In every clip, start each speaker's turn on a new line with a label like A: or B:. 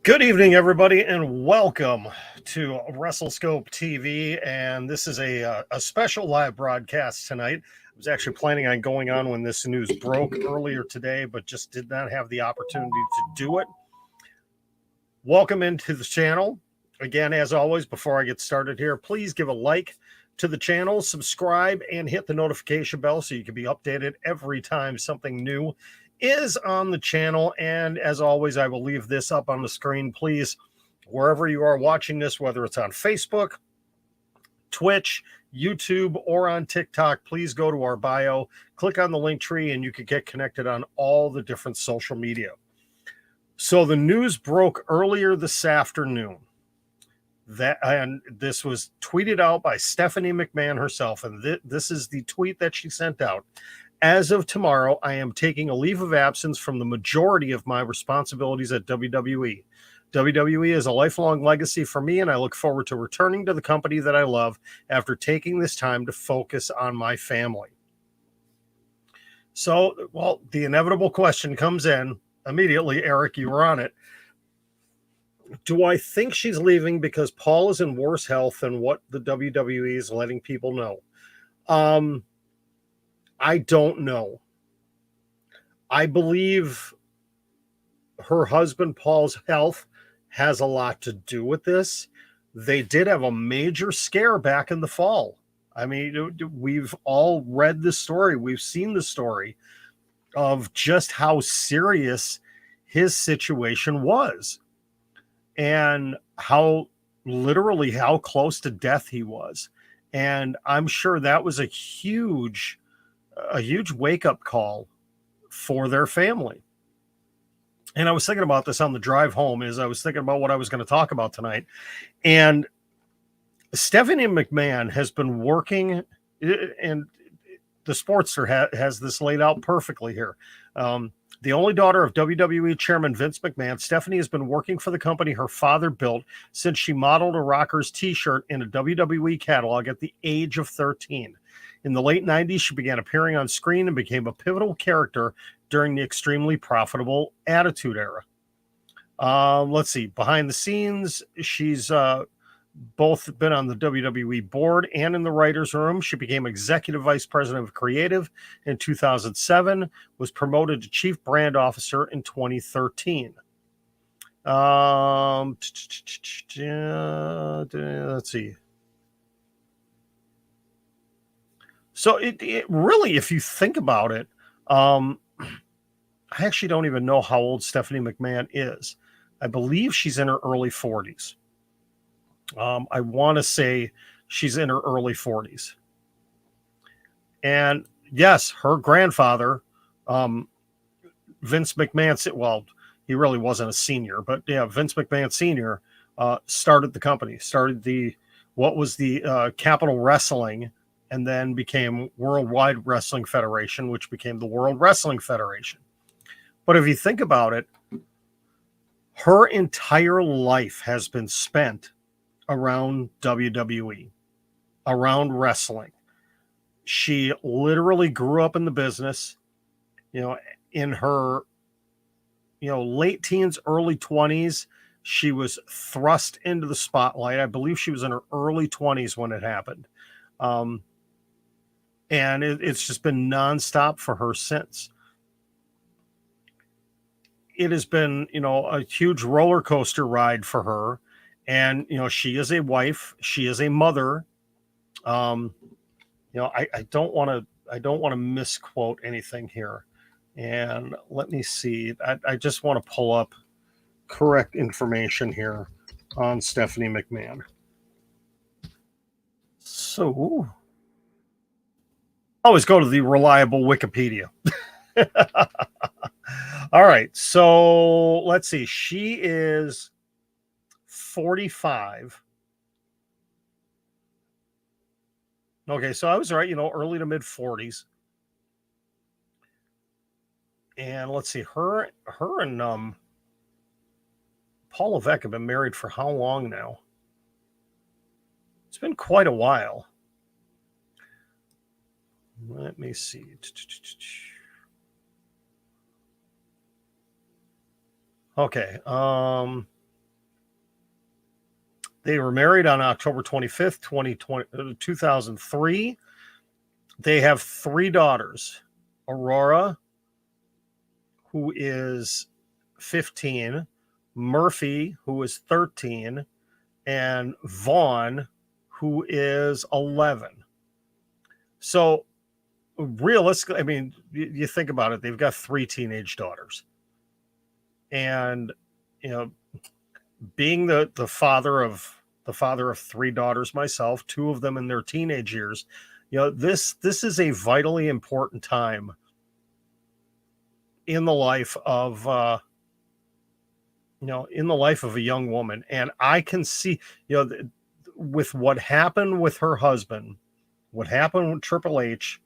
A: Good evening, everybody, and welcome to WrestleScope TV. And this is a special live broadcast tonight. I was actually planning on going on when this news broke earlier today, but just did not have the opportunity to do it. Welcome into the channel. Again, as always, before I get started here, please give a like to the channel, subscribe, and hit the notification bell so you can be updated every time something new is on the channel. And as always, I will leave this up on the screen. Please, wherever you are watching this, whether it's on Facebook, Twitch, YouTube, or on TikTok, please go to our bio, click on the link tree, and you can get connected on all the different social media. So the news broke earlier this afternoon. And this was tweeted out by Stephanie McMahon herself, and this is the tweet that she sent out. As of tomorrow, I am taking a leave of absence from the majority of my responsibilities at WWE. WWE is a lifelong legacy for me, and I look forward to returning to the company that I love after taking this time to focus on my family. So, well, the inevitable question comes in immediately. Eric, you were on it. Do I think she's leaving because Paul is in worse health than what the WWE is letting people know? I don't know. I believe her husband, Paul's health, has a lot to do with this. They did have a major scare back in the fall. I mean, we've all read the story. We've seen the story of just how serious his situation was and how close to death he was. And I'm sure that was a huge wake-up call for their family. And I was thinking about this on the drive home as I was thinking about what I was going to talk about tonight. And Stephanie McMahon has been working, and the Sportster has this laid out perfectly here. The only daughter of WWE Chairman Vince McMahon, Stephanie has been working for the company her father built since she modeled a Rockers t-shirt in a WWE catalog at the age of 13. In the late 90s, she began appearing on screen and became a pivotal character during the extremely profitable Attitude Era. Let's see. Behind the scenes, she's both been on the WWE board and in the writer's room. She became Executive Vice President of Creative in 2007, was promoted to Chief Brand Officer in 2013. Let's see. So it really, if you think about it, I actually don't even know how old Stephanie McMahon is. I believe she's in her early 40s. I want to say she's in her early 40s. And yes, her grandfather, Vince McMahon, well, he really wasn't a senior, but yeah, Vince McMahon Sr. Started the company, started the Capital Wrestling, and then became Worldwide Wrestling Federation, which became the World Wrestling Federation. But if you think about it, her entire life has been spent around WWE, around wrestling. She literally grew up in the business, in her, late teens, early 20s. She was thrust into the spotlight. I believe she was in her early 20s when it happened. And it's just been nonstop for her since. It has been, a huge roller coaster ride for her. And, she is a wife. She is a mother. I don't want to misquote anything here. And let me see. I just want to pull up correct information here on Stephanie McMahon. So, always go to the reliable Wikipedia. All right. So let's see. She is 45. Okay. So I was right, early to mid 40s. And let's see, her and Paul Levesque have been married for how long now? It's been quite a while. Let me see. Okay. They were married on October 25th, 2003. They have 3 daughters. Aurora, who is 15, Murphy, who is 13, and Vaughn, who is 11. So realistically, I mean, you think about it, they've got 3 teenage daughters. And, you know, being the father of 3 daughters myself, 2 of them in their teenage years, you know, this is a vitally important time in the life of in the life of a young woman. And I can see, you know, with what happened with her husband, what happened with Triple H.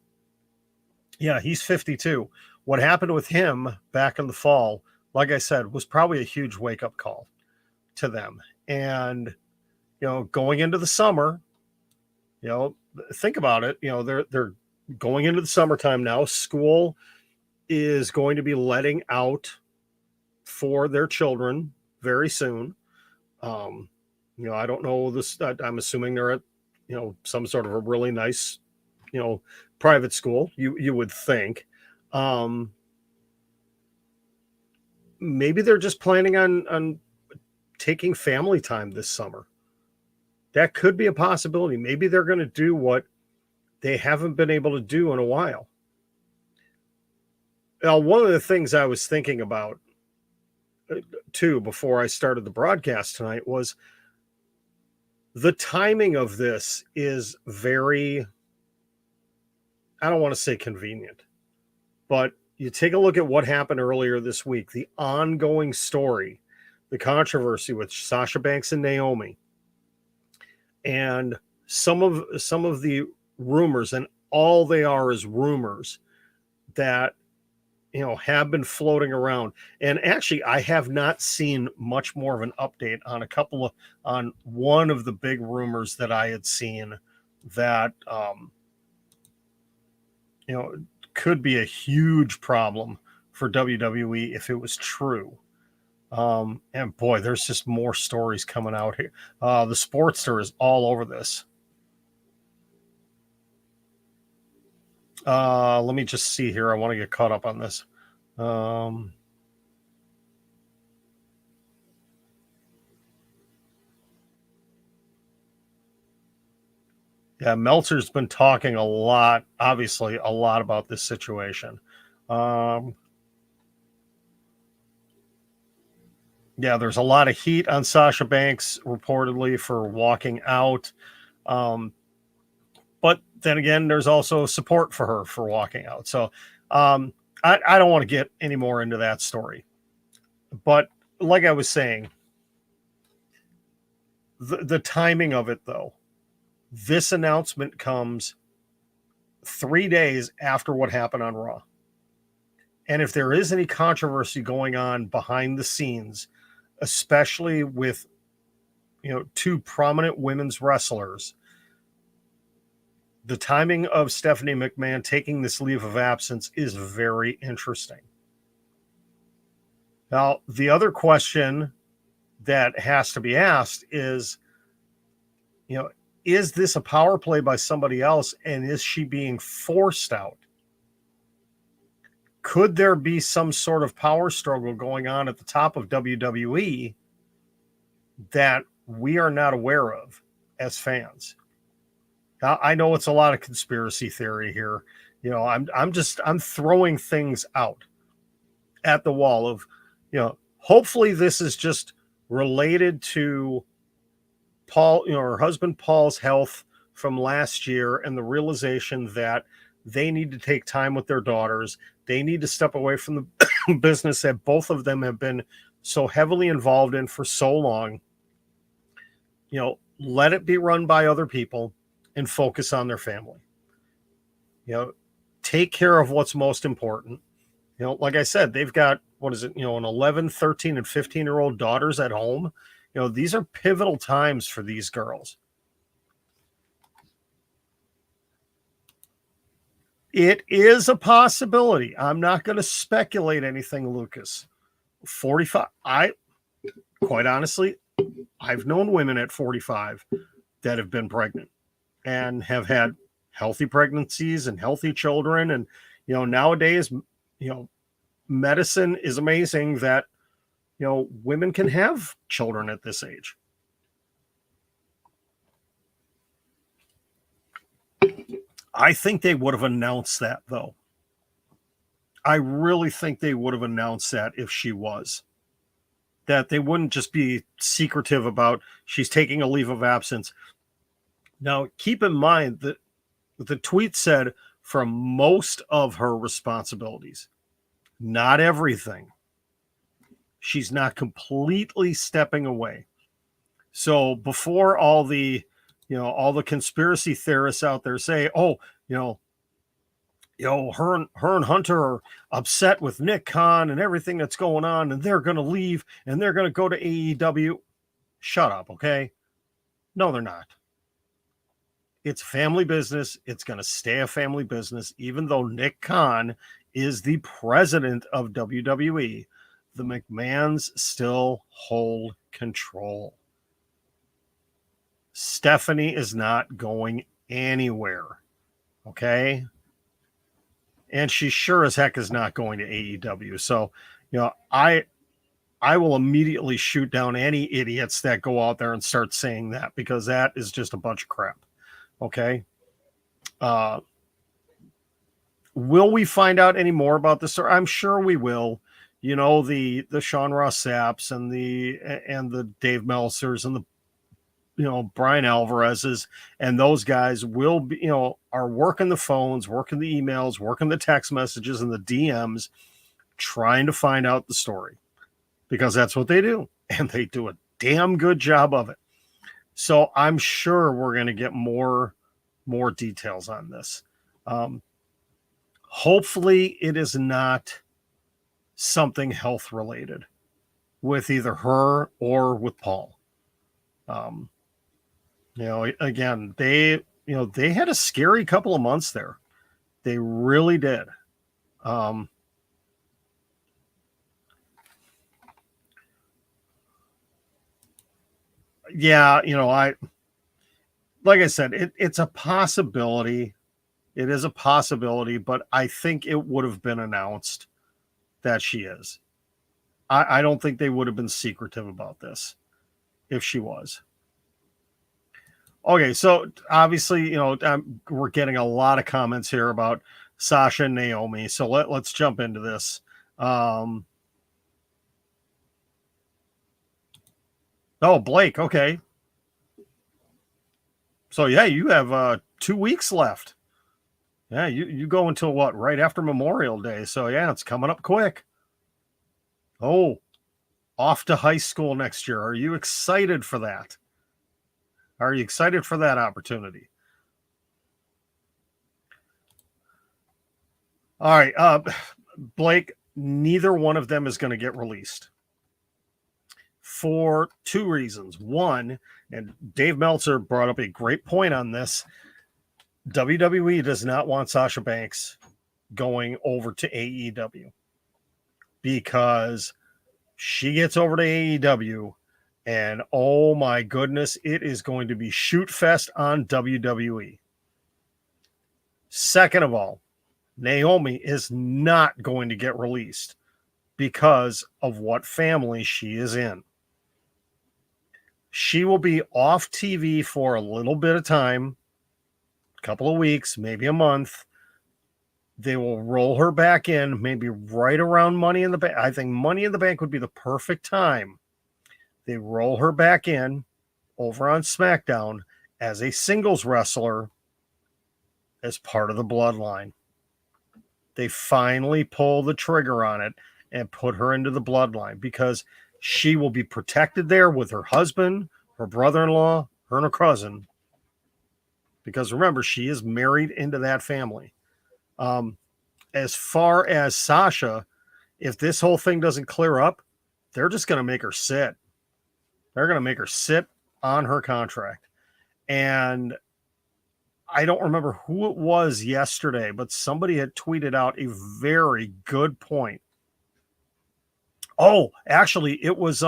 A: Yeah, he's 52. What happened with him back in the fall, like I said, was probably a huge wake-up call to them. And, you know, going into the summer, you know, think about it, you know, they're going into the summertime now. School is going to be letting out for their children very soon. You know, I don't know this. I'm assuming they're at, you know, some sort of a really nice, you know, private school. You would think. Maybe they're just planning on taking family time this summer. That could be a possibility. Maybe they're going to do what they haven't been able to do in a while. Now, one of the things I was thinking about too before I started the broadcast tonight was the timing of this is very, I don't want to say convenient, but you take a look at what happened earlier this week, the ongoing story, the controversy with Sasha Banks and Naomi, and some of the rumors, and all they are is rumors that, you know, have been floating around. And actually, I have not seen much more of an update on one of the big rumors that I had seen that, you know, could be a huge problem for WWE if it was true. And boy, there's just more stories coming out here. The Sportster is all over this. Let me just see here. I want to get caught up on this. Yeah, Meltzer's been talking obviously a lot about this situation. Yeah, there's a lot of heat on Sasha Banks reportedly for walking out. But then again, there's also support for her for walking out. So I don't want to get any more into that story. But like I was saying, the timing of it, though, this announcement comes 3 days after what happened on Raw. And if there is any controversy going on behind the scenes, especially with, you know, 2 prominent women's wrestlers, the timing of Stephanie McMahon taking this leave of absence is very interesting. Now, the other question that has to be asked is, you know, is this a power play by somebody else, and is she being forced out? Could there be some sort of power struggle going on at the top of WWE that we are not aware of as fans? Now, I know it's a lot of conspiracy theory here. You know, I'm throwing things out at the wall of, you know, hopefully this is just related to Paul, you know, her husband Paul's health from last year and the realization that they need to take time with their daughters. They need to step away from the business that both of them have been so heavily involved in for so long. You know, let it be run by other people and focus on their family. You know, take care of what's most important. You know, like I said, they've got, what is it, you know, an 11, 13, and 15-year-old daughters at home. You know, these are pivotal times for these girls. It is a possibility. I'm not going to speculate anything, Lucas. 45. Quite honestly, I've known women at 45 that have been pregnant and have had healthy pregnancies and healthy children. And, nowadays, medicine is amazing that, women can have children at this age. I think they would have announced that, though. I really think they would have announced that if she was. That they wouldn't just be secretive about she's taking a leave of absence. Now, keep in mind that the tweet said from most of her responsibilities, not everything. She's not completely stepping away. So before all the conspiracy theorists out there say, oh, her and Hunter are upset with Nick Khan and everything that's going on, and they're going to leave and they're going to go to AEW. Shut up, okay? No, they're not. It's family business. It's going to stay a family business, even though Nick Khan is the president of WWE. The McMahons still hold control. Stephanie is not going anywhere, okay? And she sure as heck is not going to AEW. So, I will immediately shoot down any idiots that go out there and start saying that, because that is just a bunch of crap. Okay. Will we find out any more about this story? I'm sure we will. The Sean Ross Sapps and the Dave Meltzers and the Brian Alvarez's and those guys will be, are working the phones, working the emails, working the text messages and the DMs, trying to find out the story, because that's what they do. And they do a damn good job of it. So I'm sure we're going to get more details on this. Hopefully it is not something health related with either her or with Paul. Again, they had a scary couple of months there. They really did. Yeah, like I said, it's a possibility. It is a possibility, but I think it would have been announced that she is. I don't think they would have been secretive about this if she was. Okay, so obviously, we're getting a lot of comments here about Sasha and Naomi. So let's jump into this. Oh, Blake. Okay. So yeah, you have 2 weeks left. Yeah, you go until what? Right after Memorial Day. So yeah, it's coming up quick. Oh, off to high school next year. Are you excited for that? Are you excited for that opportunity? All right, Blake, neither one of them is going to get released for two reasons. One, and Dave Meltzer brought up a great point on this, WWE does not want Sasha Banks going over to AEW, because she gets over to AEW and oh my goodness, it is going to be shoot fest on WWE. Second of all, Naomi is not going to get released because of what family she is in. She will be off TV for a little bit of time, a couple of weeks, maybe a month. They will roll her back in, maybe right around Money in the Bank. I think Money in the Bank would be the perfect time. They roll her back in over on SmackDown as a singles wrestler as part of the bloodline. They finally pull the trigger on it and put her into the bloodline, because she will be protected there with her husband, her brother-in-law, her and her cousin. Because remember, she is married into that family. As far as Sasha, if this whole thing doesn't clear up, they're just going to make her sit. They're going to make her sit on her contract. And I don't remember who it was yesterday, but somebody had tweeted out a very good point. Oh, actually, it was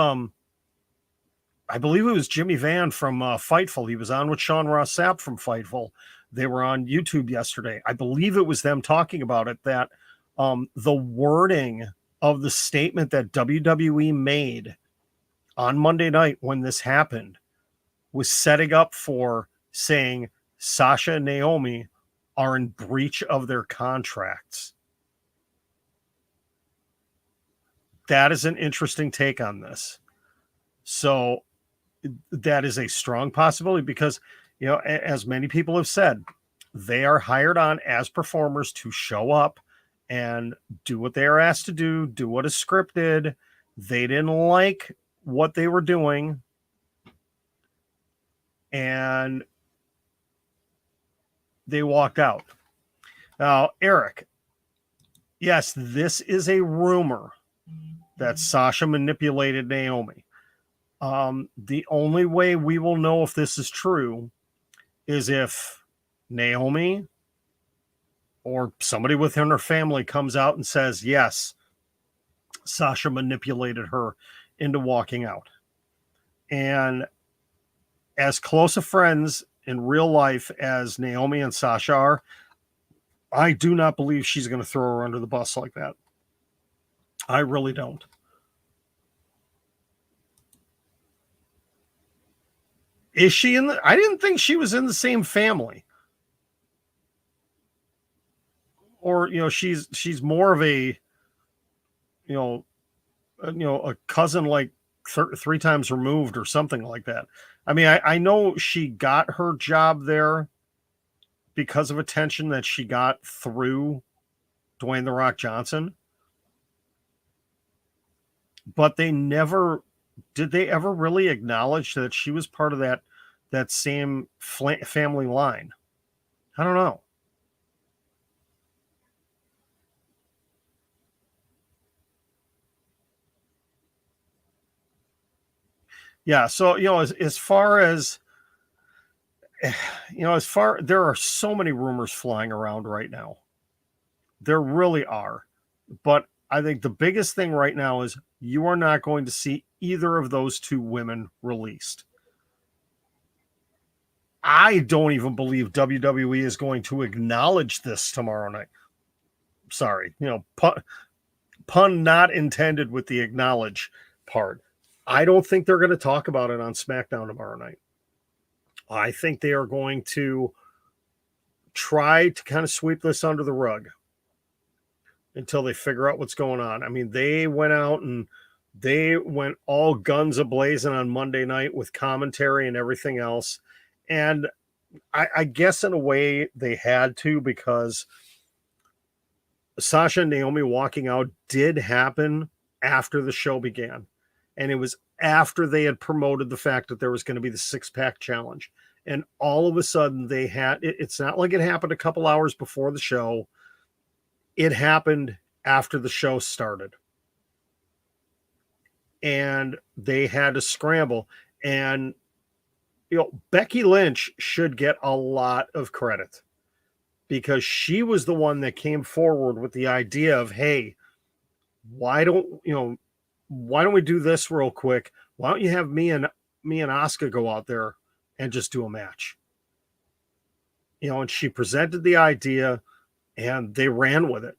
A: I believe it was Jimmy Van from Fightful. He was on with Sean Ross Sapp from Fightful. They were on YouTube yesterday. I believe it was them talking about it, that the wording of the statement that WWE made on Monday night when this happened was setting up for saying Sasha and Naomi are in breach of their contracts. That is an interesting take on this. So that is a strong possibility because, as many people have said, they are hired on as performers to show up and do what they are asked to do what is scripted. They didn't like what they were doing. And they walked out. Now, Eric, yes, this is a rumor that Sasha manipulated Naomi. The only way we will know if this is true is if Naomi or somebody within her family comes out and says, yes, Sasha manipulated her into walking out. And as close of friends in real life as Naomi and Sasha are, I do not believe she's going to throw her under the bus like that. I really don't. Is she in the... I didn't think she was in the same family. Or, she's more of a, a cousin, like 3 times removed or something like that. I mean, I know she got her job there because of attention that she got through Dwayne "The Rock" Johnson. But they never... Did they ever really acknowledge that she was part of that same family line? I don't know. Yeah, so as far as there are so many rumors flying around right now. There really are. But I think the biggest thing right now is you are not going to see either of those 2 women released. I don't even believe WWE is going to acknowledge this tomorrow night. Sorry, pun not intended with the acknowledge part. I don't think they're going to talk about it on SmackDown tomorrow night. I think they are going to try to kind of sweep this under the rug until they figure out what's going on. I mean, they went out and they went all guns a-blazing on Monday night with commentary and everything else. And I guess in a way they had to, because Sasha and Naomi walking out did happen after the show began. And it was after they had promoted the fact that there was going to be the 6-pack challenge. And all of a sudden they had, it's not like it happened a couple hours before the show. It happened after the show started. And they had to scramble. And, Becky Lynch should get a lot of credit, because she was the one that came forward with the idea of, hey, why don't we do this real quick? Why don't you have me and Asuka go out there and just do a match? And she presented the idea and they ran with it.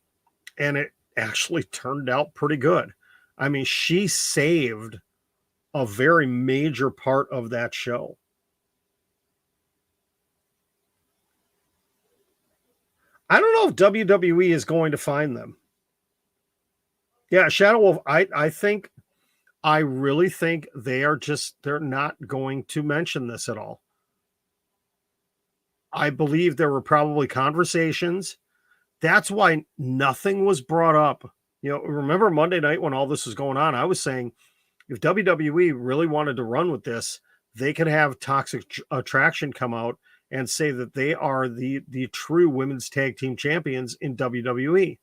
A: And it actually turned out pretty good. I mean, she saved a very major part of that show. I don't know if WWE is going to find them. Yeah, Shadow Wolf, I really think they're not going to mention this at all. I believe there were probably conversations. That's why nothing was brought up. Remember Monday night when all this was going on, I was saying if WWE really wanted to run with this, they could have Toxic Attraction come out and say that they are the true women's tag team champions in WWE.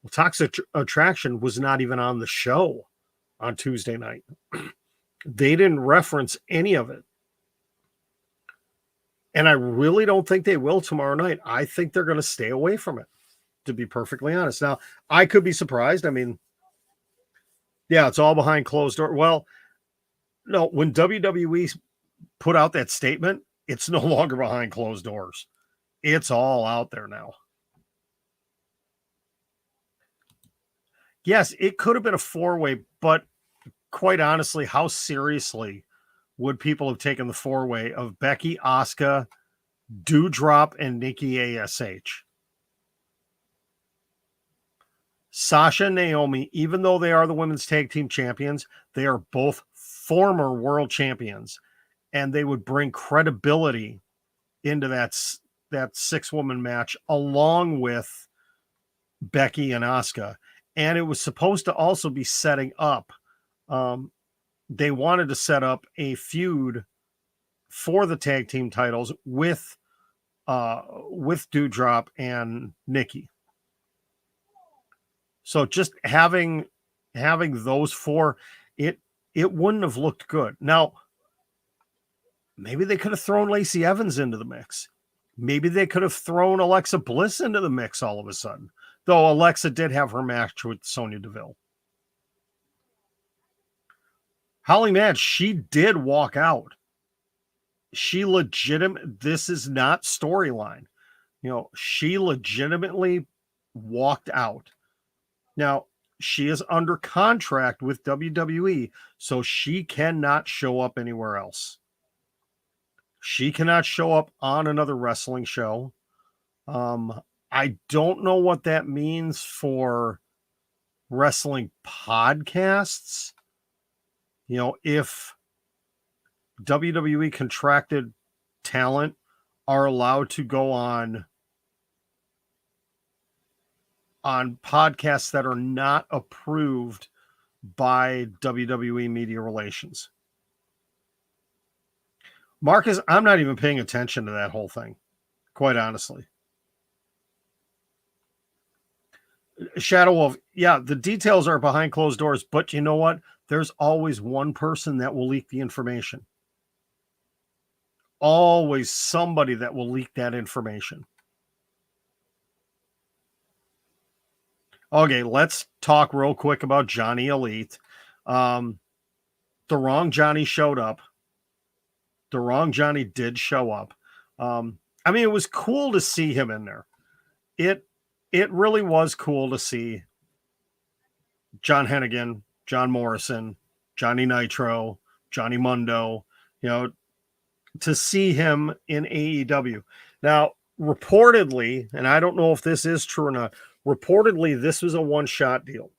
A: Well, Toxic Attraction was not even on the show on Tuesday night. They didn't reference any of it. And I really don't think they will tomorrow night. I think they're going to stay away from it, to be perfectly honest. Now, I could be surprised. I mean, yeah, it's all behind closed doors. Well, No, when WWE put out that statement, it's no longer behind closed doors. It's all out there now. Yes, it could have been a four-way, but quite honestly, how seriously would people have taken the four-way of Becky, Asuka, Doudrop, and Nikki ASH? Sasha and Naomi, even though they are the women's tag team champions, they are both former world champions, and they would bring credibility into that six-woman match along with Becky and Asuka. And it was supposed to also be setting up. They wanted to set up a feud for the tag team titles with Doudrop and Nikki. So just having those four, it wouldn't have looked good. Now, maybe they could have thrown Lacey Evans into the mix. Maybe they could have thrown Alexa Bliss into the mix all of a sudden. Though Alexa did have her match with Sonya Deville. Holly Madge, she did walk out. This is not storyline. She legitimately walked out. Now, she is under contract with WWE, so she cannot show up anywhere else. She cannot show up on another wrestling show. I don't know what that means for wrestling podcasts. If WWE contracted talent are allowed to go on podcasts that are not approved by WWE Media Relations. Marcus, I'm not even paying attention to that whole thing, quite honestly. Shadow Wolf, yeah, the details are behind closed doors, but you know what? There's always one person that will leak the information. Always somebody that will leak that information. Okay, let's talk real quick about Johnny Elite. The wrong Johnny showed up. The wrong Johnny did show up. It was cool to see him in there. It really was cool to see John Hennigan, John Morrison, Johnny Nitro, Johnny Mundo, to see him in AEW. Now, reportedly, and I don't know if this is true or not, reportedly this was a one-shot deal,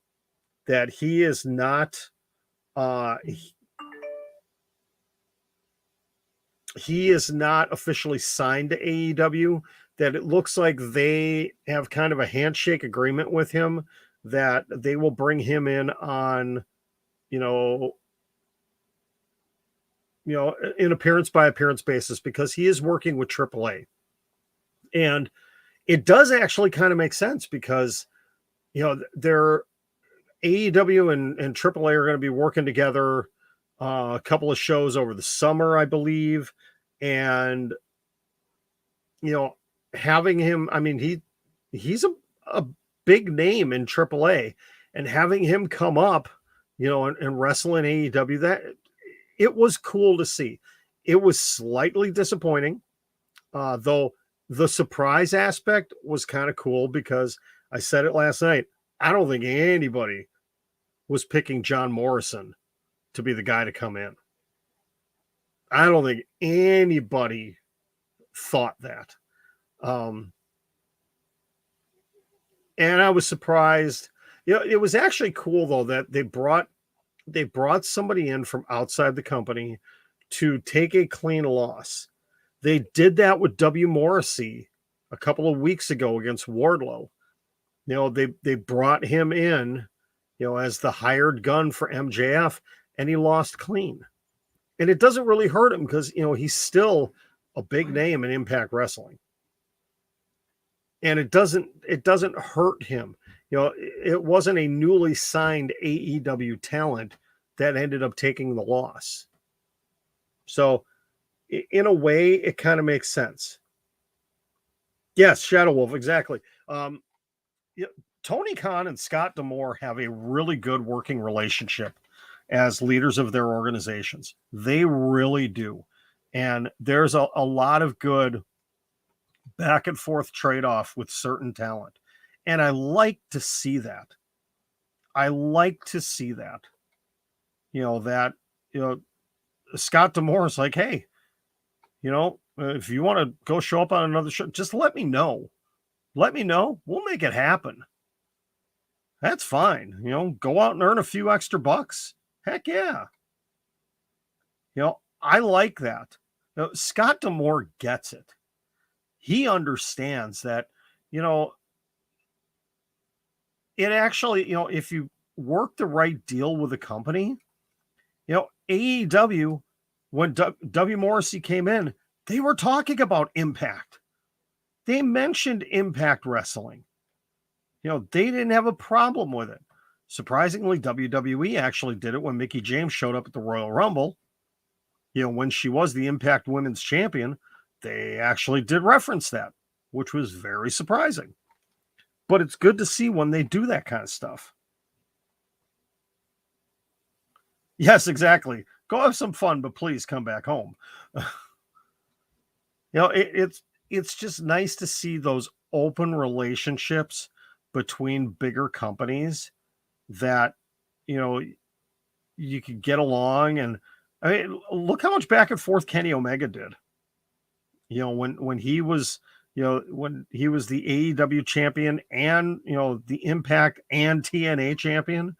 A: that he is not he is not officially signed to AEW, that it looks like they have kind of a handshake agreement with him that they will bring him in on, in appearance by appearance basis, because he is working with AAA. And it does actually kind of make sense because, they're AEW and AAA are going to be working together a couple of shows over the summer, I believe. And, having him, he's a big name in AAA, and having him come up, and wrestle in AEW, that it was cool to see. It was slightly disappointing, though the surprise aspect was kind of cool, because I said it last night. I don't think anybody was picking John Morrison to be the guy to come in. I don't think anybody thought that. And I was surprised. It was actually cool though that they brought somebody in from outside the company to take a clean loss. They did that with W. Morrissey a couple of weeks ago against Wardlow. They brought him in, as the hired gun for MJF, and he lost clean. And it doesn't really hurt him because, he's still a big name in Impact Wrestling. And it doesn't hurt him. It wasn't a newly signed AEW talent that ended up taking the loss. So in a way, it kind of makes sense. Yes, Shadow Wolf, exactly. Tony Khan and Scott D'Amore have a really good working relationship as leaders of their organizations. They really do. And there's a lot of good back and forth trade-off with certain talent. And I like to see that. I like to see that. That, Scott D'Amore is like, hey, if you want to go show up on another show, just let me know. Let me know. We'll make it happen. That's fine. Go out and earn a few extra bucks. Heck yeah. I like that. Scott D'Amore gets it. He understands that, it actually, if you work the right deal with a company, AEW, when W. Morrissey came in, they were talking about Impact. They mentioned Impact Wrestling. They didn't have a problem with it. Surprisingly, WWE actually did it when Mickie James showed up at the Royal Rumble. When she was the Impact Women's Champion, they actually did reference that, which was very surprising. But it's good to see when they do that kind of stuff. Yes, exactly. Go have some fun, but please come back home. It's just nice to see those open relationships between bigger companies that, you could get along. And I mean, look how much back and forth Kenny Omega did. When he was, when he was the AEW champion and, the Impact and TNA champion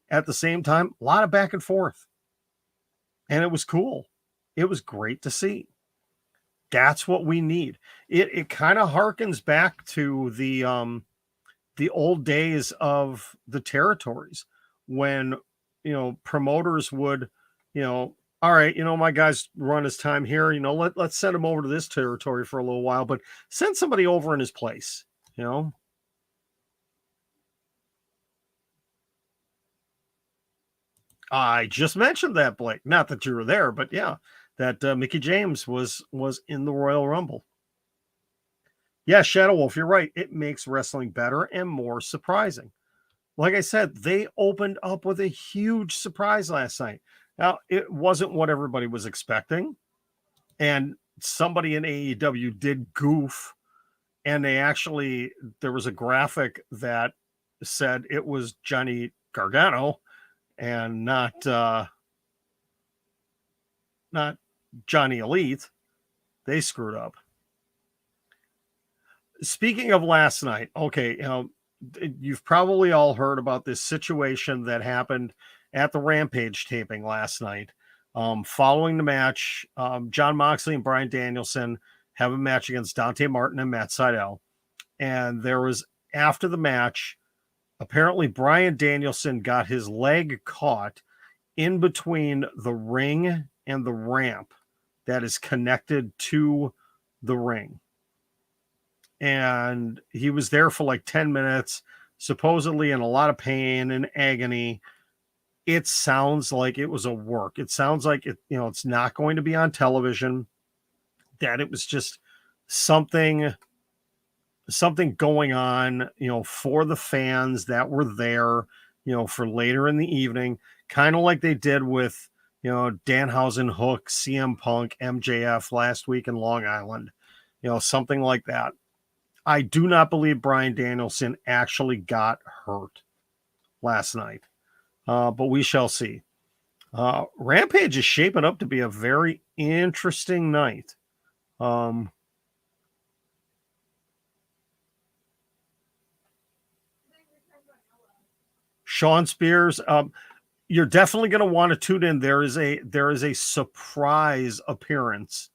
A: at the same time, a lot of back and forth. And it was cool. It was great to see. That's what we need. It kind of harkens back to the old days of the territories when, promoters would, all right, my guy's run his time here, let's send him over to this territory for a little while, but send somebody over in his place, I just mentioned that, Blake. Not that you were there, but yeah, that Mickie James was in the Royal Rumble. Yeah, Shadow Wolf, you're right. It makes wrestling better and more surprising. Like I said, they opened up with a huge surprise last night. Now, it wasn't what everybody was expecting. And somebody in AEW did goof. And there was a graphic that said it was Johnny Gargano and not Johnny Elite. They screwed up. Speaking of last night, okay, you've probably all heard about this situation that happened at the Rampage taping last night. Following the match, Jon Moxley and Bryan Danielson have a match against Dante Martin and Matt Sydal. And there was, after the match, apparently Bryan Danielson got his leg caught in between the ring and the ramp that is connected to the ring. And he was there for like 10 minutes, supposedly in a lot of pain and agony. It sounds like it was a work. It sounds like it's not going to be on television, that it was just something going on, for the fans that were there, for later in the evening, kind of like they did with, Danhausen, Hook, CM Punk, MJF last week in Long Island, something like that. I do not believe Bryan Danielson actually got hurt last night, but we shall see. Rampage is shaping up to be a very interesting night. Sean Spears, you're definitely going to want to tune in. There is a surprise appearance,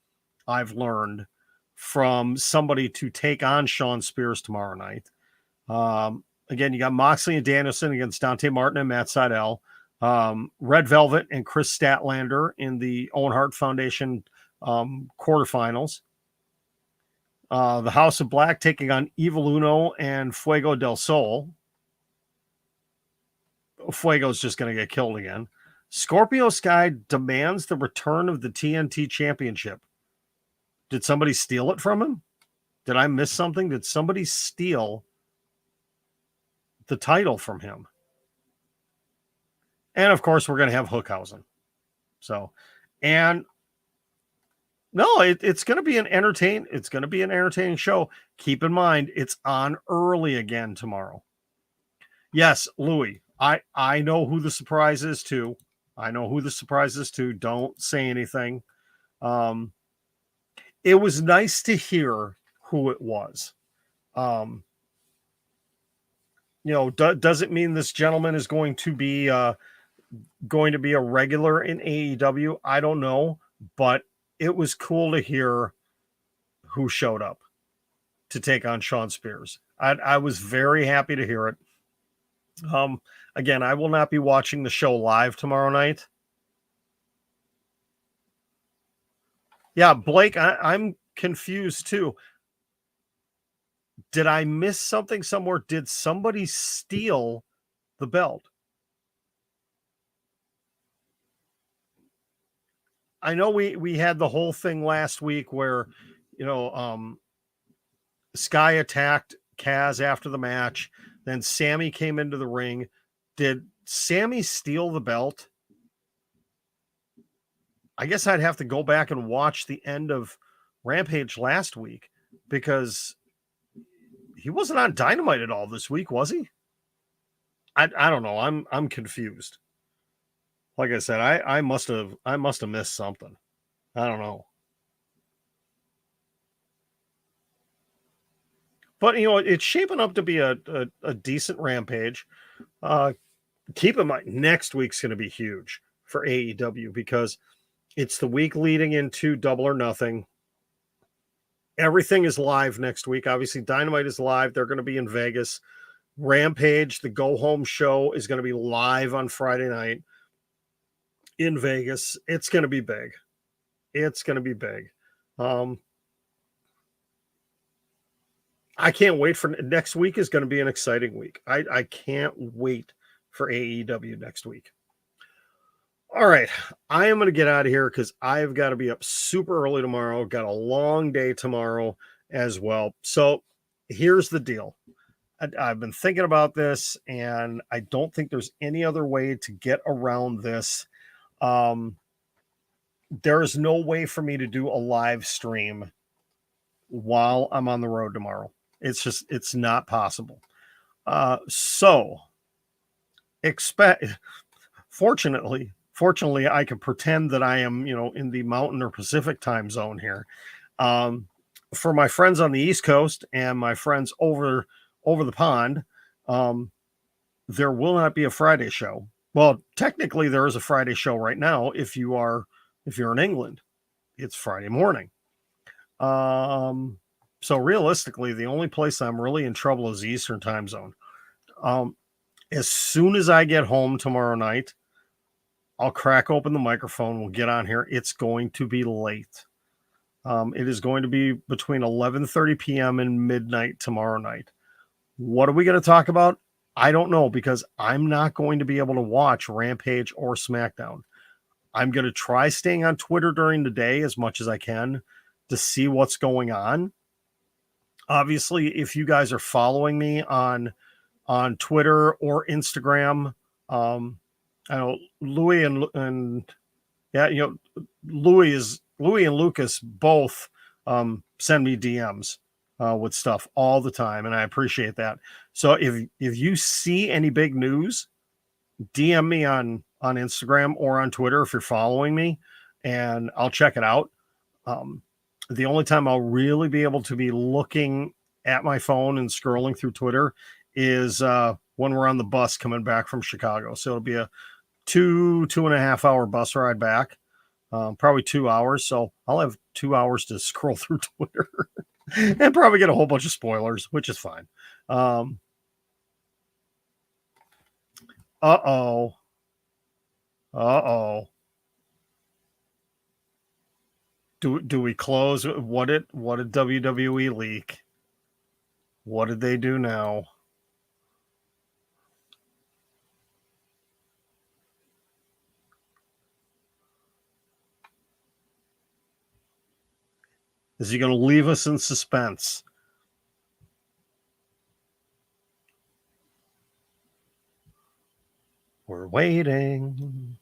A: I've learned, from somebody to take on Sean Spears tomorrow night. Again, you got Moxley and Danielson against Dante Martin and Matt Sydal. Red Velvet and Chris Statlander in the Owen Hart Foundation quarterfinals. The House of Black taking on Evil Uno and Fuego del Sol. Fuego's just going to get killed again. Scorpio Sky demands the return of the TNT Championship. Did somebody steal it from him? Did I miss something? Did somebody steal the title from him? And of course, we're going to have Hookhausen. So, and no, it's going to be it's going to be an entertaining show. Keep in mind, it's on early again tomorrow. Yes, Louis, I know who the surprise is too. I know who the surprise is too. Don't say anything. It was nice to hear who it was. Does it mean this gentleman is going to be a regular in AEW? I don't know, but it was cool to hear who showed up to take on Shawn Spears. I was very happy to hear it. Again, I will not be watching the show live tomorrow night. Yeah, Blake, I'm confused too. Did I miss something somewhere? Did somebody steal the belt? I know we had the whole thing last week where, Sky attacked Kaz after the match. Then Sammy came into the ring. Did Sammy steal the belt? I guess I'd have to go back and watch the end of Rampage last week because he wasn't on Dynamite at all this week, was he? I don't know. I'm confused. Like I said, I must have missed something. I don't know. But it's shaping up to be a decent Rampage. Keep in mind, next week's going to be huge for AEW because it's the week leading into Double or Nothing. Everything is live next week. Obviously, Dynamite is live. They're going to be in Vegas. Rampage, the go-home show, is going to be live on Friday night in Vegas. It's going to be big. It's going to be big. I can't wait for next week. Is going to be an exciting week. I can't wait for AEW next week. All right. I am going to get out of here because I've got to be up super early tomorrow. Got a long day tomorrow as well. So here's the deal. I've been thinking about this, and I don't think there's any other way to get around this. There is no way for me to do a live stream while I'm on the road tomorrow. It's not possible. So fortunately, I can pretend that I am, in the Mountain or Pacific time zone here. For my friends on the East Coast and my friends over the pond, there will not be a Friday show. Well, technically there is a Friday show right now. If you're in England, it's Friday morning. So realistically, the only place I'm really in trouble is the Eastern time zone. As soon as I get home tomorrow night, I'll crack open the microphone. We'll get on here. It's going to be late. It is going to be between 11:30 p.m. and midnight tomorrow night. What are we going to talk about? I don't know because I'm not going to be able to watch Rampage or SmackDown. I'm going to try staying on Twitter during the day as much as I can to see what's going on. Obviously, if you guys are following me on Twitter or Instagram, I know Louis and Louis and Lucas both send me DMs with stuff all the time, and I appreciate that. So if you see any big news, DM me on Instagram or on Twitter if you're following me, and I'll check it out. The only time I'll really be able to be looking at my phone and scrolling through Twitter is when we're on the bus coming back from Chicago. So it'll be a 2.5 hour bus ride back, probably 2 hours. So I'll have 2 hours to scroll through Twitter and probably get a whole bunch of spoilers, which is fine. Uh-oh. Do we close? What did WWE leak? What did they do now? Is he going to leave us in suspense? Where We're waiting.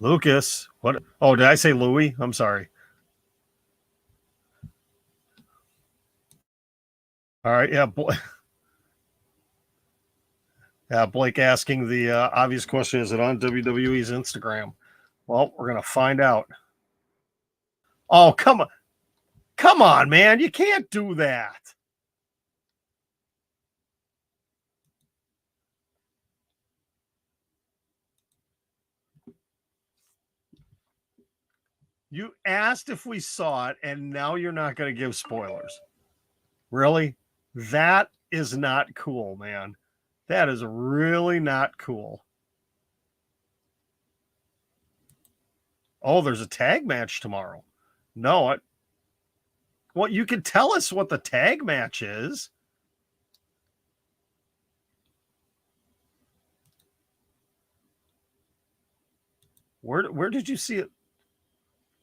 A: Lucas, what? Oh, did I say Louie? I'm sorry. All right, yeah. Yeah, Blake asking the obvious question, is it on WWE's Instagram? Well, we're going to find out. Oh, come on. Come on, man. You can't do that. You asked if we saw it, and now you're not going to give spoilers. Really? That is not cool, man. That is really not cool. Oh, there's a tag match tomorrow. No, well, you can tell us what the tag match is. Where did you see it?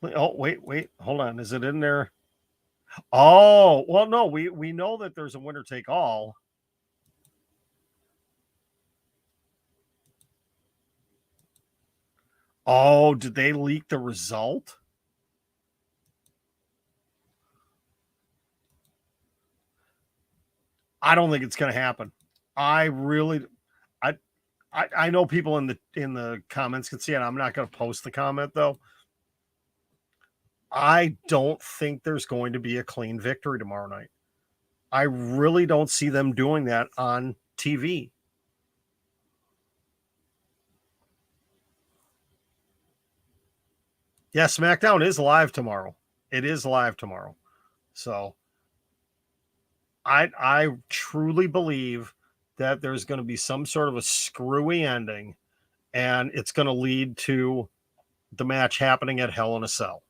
A: Oh, wait, hold on. Is it in there? Oh, well, no, we know that there's a winner take all. Oh, did they leak the result? I don't think it's going to happen. I know people in the comments can see it. I'm not going to post the comment though. I don't think there's going to be a clean victory tomorrow night. I really don't see them doing that on TV. Yeah, SmackDown is live tomorrow. It is live tomorrow. So I truly believe that there's going to be some sort of a screwy ending, and it's going to lead to the match happening at Hell in a Cell.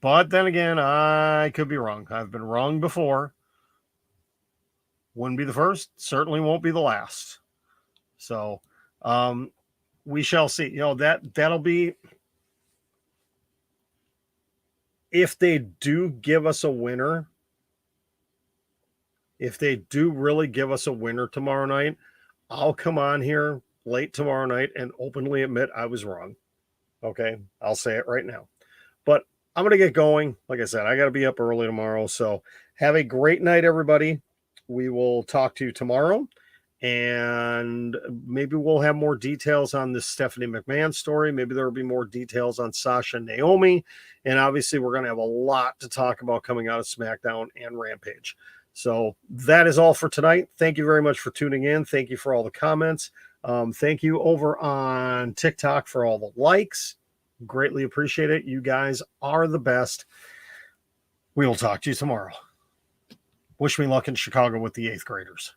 A: But then again, I could be wrong. I've been wrong before. Wouldn't be the first, certainly won't be the last. So we shall see. You know, that'll be, if they do give us a winner, if they do really give us a winner tomorrow night, I'll come on here late tomorrow night and openly admit I was wrong. Okay, I'll say it right now. But I'm going to get going. Like I said, I got to be up early tomorrow. So have a great night, everybody. We will talk to you tomorrow. And maybe we'll have more details on this Stephanie McMahon story. Maybe there will be more details on Sasha and Naomi. And obviously, we're going to have a lot to talk about coming out of SmackDown and Rampage. So that is all for tonight. Thank you very much for tuning in. Thank you for all the comments. Thank you over on TikTok for all the likes. Greatly appreciate it. You guys are the best. We will talk to you tomorrow. Wish me luck in Chicago with the 8th graders.